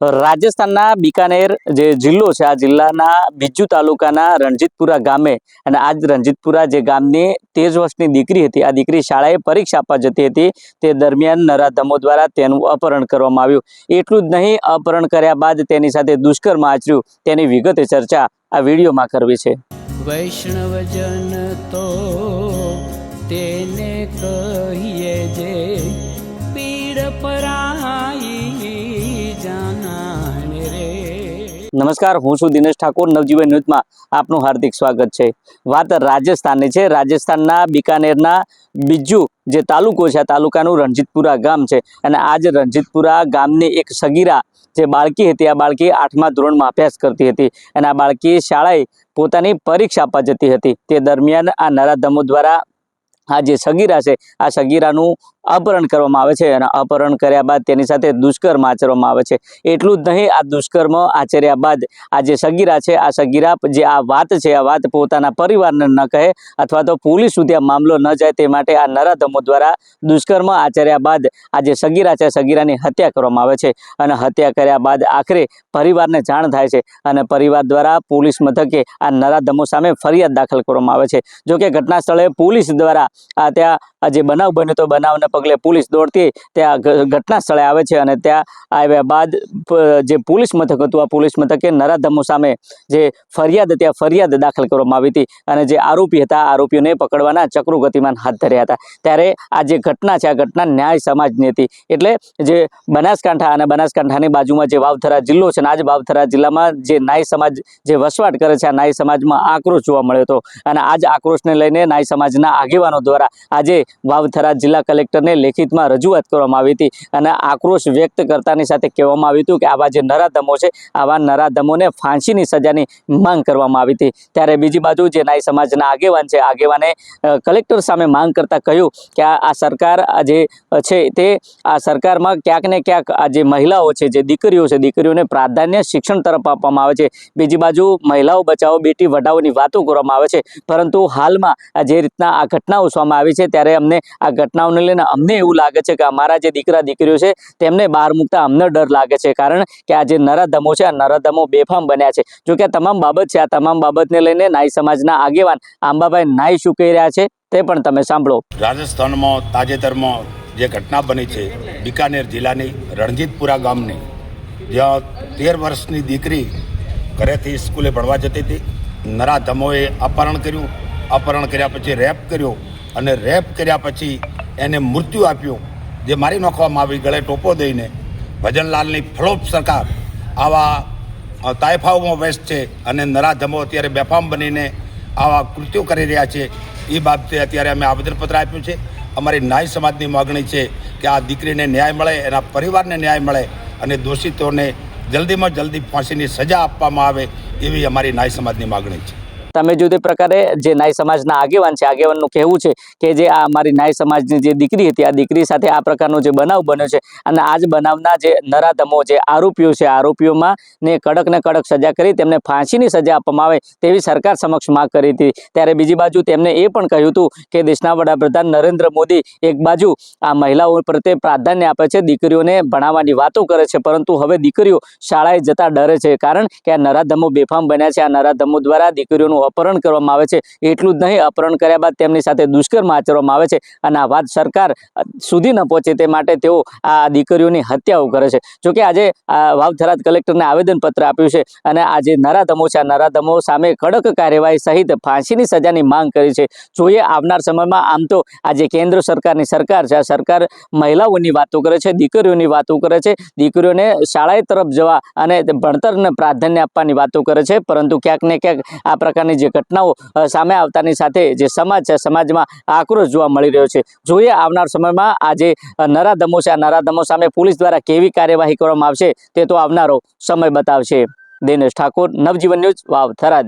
રાજસ્થાનના બીકાનેર જે જિલ્લો છે આ જિલ્લાના બિજ્જુ તાલુકાના રણજીતપુરા ગામે અને આ જ રણજીતપુરા જે ગામની 13 વર્ષની દીકરી હતી આ દીકરી શાળાએ પરીક્ષા આપવા જતી હતી તે દરમિયાન નરાધમો દ્વારા તેનું અપહરણ કરવામાં આવ્યું। એટલું જ નહીં, અપહરણ કર્યા બાદ તેની સાથે દુષ્કર્મ આચર્યું તેની વિગતે ચર્ચા આ વિડીયોમાં કરવી છે। વૈષ્ણવજન તો તેને કહીએ જે પીડ પરાઈ જાનાને રે। નમસ્કાર, હું છું દિનેશ ઠાકોર। નવજીવન ન્યૂઝમાં આપનું હાર્દિક સ્વાગત છે। વાત રાજસ્થાનની છે। રાજસ્થાનના બીકાનેરના બિજ્જુ જે તાલુકો છે આ તાલુકાનું રણજીતપુરા ગામ છે અને આ જ રણજીતપુરા ગામની એક સગીરા જે બાળકી હતી આ બાળકી 8મા ધોરણમાં અભ્યાસ કરતી હતી અને આ બાળકી શાળાએ પોતાની પરીક્ષા આપવા જતી હતી। તે દરમિયાન આ નરાધમો દ્વારા આ જે સગીરા છે આ સગીરાનું અપહરણ કરવામાં આવે છે અને અપહરણ કર્યા બાદ તેની સાથે દુષ્કર્મ આચરવામાં આવે છે। એટલું જ નહીં, આ દુષ્કર્મ આચર્યા બાદ આ જે સગીરા છે આ સગીરા જે આ વાત છે આ વાત પોતાના પરિવારને ન કહે અથવા તો પોલીસ સુધી આ મામલો ન જાય તે માટે આ નરાધમો દ્વારા દુષ્કર્મ આચર્યા બાદ આ જે સગીરા છે સગીરાની હત્યા કરવામાં આવે છે અને હત્યા કર્યા બાદ આખરે પરિવારને જાણ થાય છે અને પરિવાર દ્વારા પોલીસ મથકે આ નરાધમો સામે ફરિયાદ દાખલ કરવામાં આવે છે। જોકે ઘટના સ્થળે પોલીસ દ્વારા ત્યાં જે બનાવ બન્યો તો બનાવને પગલે પોલીસ દોડતી ત્યાં ઘટના સ્થળે આવે છે અને ત્યાં આવ્યા બાદ જે પોલીસ મથક હતું આ પોલીસ મથકે નરાધમો સામે જે ફરિયાદ હતી આ ફરિયાદ દાખલ કરવામાં આવી હતી અને જે આરોપી હતા આરોપીઓને પકડવાના ચક્રો ગતિમાન હાથ ધર્યા હતા। ત્યારે આ જે ઘટના છે આ ઘટના ન્યાય સમાજની હતી। એટલે જે બનાસકાંઠા અને બનાસકાંઠાની બાજુમાં જે વાવથરા જિલ્લો છે અને આ જ વાવથરા જિલ્લામાં જે નાય સમાજ જે વસવાટ કરે છે આ નાય સમાજમાં આક્રોશ જોવા મળ્યો હતો અને આ જ આક્રોશને લઈને નાય સમાજના આગેવાનો દ્વારા આજે વાવથરા જિલ્લા કલેક્ટરને લેખિતમાં રજૂઆત કરવામાં આવી હતી અને આક્રોશ વ્યક્ત કરતાની સાથે કહેવામાં આવ્યું હતું કે આવા જે નરાધમો છે આવા નરાધમોને ફાંસીની સજાની માંગ કરવામાં આવી હતી। ત્યારે બીજી બાજુ જે નાય સમાજના આગેવાન છે આગેવાને કલેક્ટર સામે માંગ કરતા કહ્યું કે આ સરકાર જે છે તે આ સરકારમાં ક્યાંક ને ક્યાંક આ જે મહિલાઓ છે જે દીકરીઓ છે દીકરીઓને પ્રાધાન્ય શિક્ષણ તરફ આપવામાં આવે છે। બીજી બાજુ મહિલાઓ બચાવો બેટી વઢાઓની વાતો કરવામાં આવે છે પરંતુ હાલમાં જે રીતના આ ઘટનાઓ સામે આવી છે ત્યારે અમને આ ઘટનાઓને લઈને અમને એવું લાગે છે કે અમારા જે દીકરા દીકરીઓ છે તેમને બહાર મૂકતા અમને ડર લાગે છે કારણ કે આ જે નરાધમો છે આ નરાધમો બેફામ બન્યા છે। જો કે આ તમામ બાબત છે આ તમામ બાબતને લઈને નાય સમાજના આગેવાન આંબાભાઈ નાય શું કહી રહ્યા છે તે પણ તમે સાંભળો। રાજસ્થાનમાં તાજેતરમાં જે ઘટના બની છે બીકાનેર જિલ્લાની રણજીતપુરા ગામની જ્યાં 13 વર્ષની દીકરી ઘરેથી સ્કૂલે ભણવા જતી હતી, નરાધમોએ અપહરણ કર્યું, અપહરણ કર્યા પછી રેપ કર્યો અને રેપ કર્યા પછી એને મૃત્યુ આપ્યું જે મારી નાખવામાં આવી ગળે ટોપો દઈને। ભજનલાલની ફ્લોપ સરકાર આવા તાયફાઓમાં વ્યસ્ત છે અને નરાધમો અત્યારે બેફામ બનીને આવા કૃત્યો કરી રહ્યા છે। એ બાબતે અત્યારે અમે આવેદનપત્ર આપ્યું છે। અમારી નાય સમાજની માગણી છે કે આ દીકરીને ન્યાય મળે, એના પરિવારને ન્યાય મળે અને દોષિતોને જલ્દીમાં જલ્દી ફાંસીની સજા આપવામાં આવે એવી અમારી નાય સમાજની માગણી છે। તમે જો તે પ્રકારે જે નાય સમાજના આગેવાન છે આગેવાનનું કહેવું છે કે જે આ અમારી નાય સમાજની જે દીકરી હતી આ દીકરી સાથે આ પ્રકારનો જે બનાવ બન્યો છે અને આ જ બનાવના જે નરાધમો જે આરોપીઓ છે આરોપીઓમાં ને કડક સજા કરી તેમને ફાંસીની સજા આપવામાં આવે તેવી સરકાર સમક્ષ માંગ કરી હતી। ત્યારે બીજી બાજુ તેમણે એ પણ કહ્યું હતું કે દેશના વડાપ્રધાન નરેન્દ્ર મોદી એક બાજુ આ મહિલાઓ પ્રત્યે પ્રાધાન્ય આપે છે, દીકરીઓને ભણાવવાની વાતો કરે છે પરંતુ હવે દીકરીઓ શાળાએ જતા ડરે છે કારણ કે આ નરાધમો બેફામ બન્યા છે। આ નરાધમો દ્વારા દીકરીઓનું અપહરણ કરવામાં આવે છે। એટલું જ નહીં, અપહરણ કર્યા બાદ તેમની સાથે દુષ્કર્મ આચરવામાં આવે છે અને આ વાત સરકાર સુધી ન પહોંચે તે માટે તેઓ આ દીકરીઓની હત્યાઓ કરે છે। જોકે આજે વાવથરા કલેક્ટરને આવેદનપત્ર આપ્યું છે અને આ જે નરાધમો છે આ નરાધમો સામે કડક કાર્યવાહી સહિત ફાંસીની સજાની માંગ કરી છે। જોઈએ આવનાર સમયમાં આમ તો આ જે કેન્દ્ર સરકારની સરકાર છે આ સરકાર મહિલાઓની વાતો કરે છે, દીકરીઓની વાતો કરે છે, દીકરીઓને શાળાએ તરફ જવા અને ભણતરને પ્રાધાન્ય આપવાની વાતો કરે છે પરંતુ ક્યાંક ને ક્યાંક આ પ્રકારની જે ઘટનાઓ સામે આવતાની સાથે જે સમાજ છે સમાજમાં આક્રોશ જોવા મળી રહ્યો છે। જોઈએ આવનાર સમયમાં આ જે નરાધમો છે આ નરાધમો સામે પોલીસ દ્વારા કેવી કાર્યવાહી કરવામાં આવશે તે તો આવનારો સમય બતાવશે। દિનેશ ઠાકોર, નવજીવન ન્યૂઝ, વાવથરા।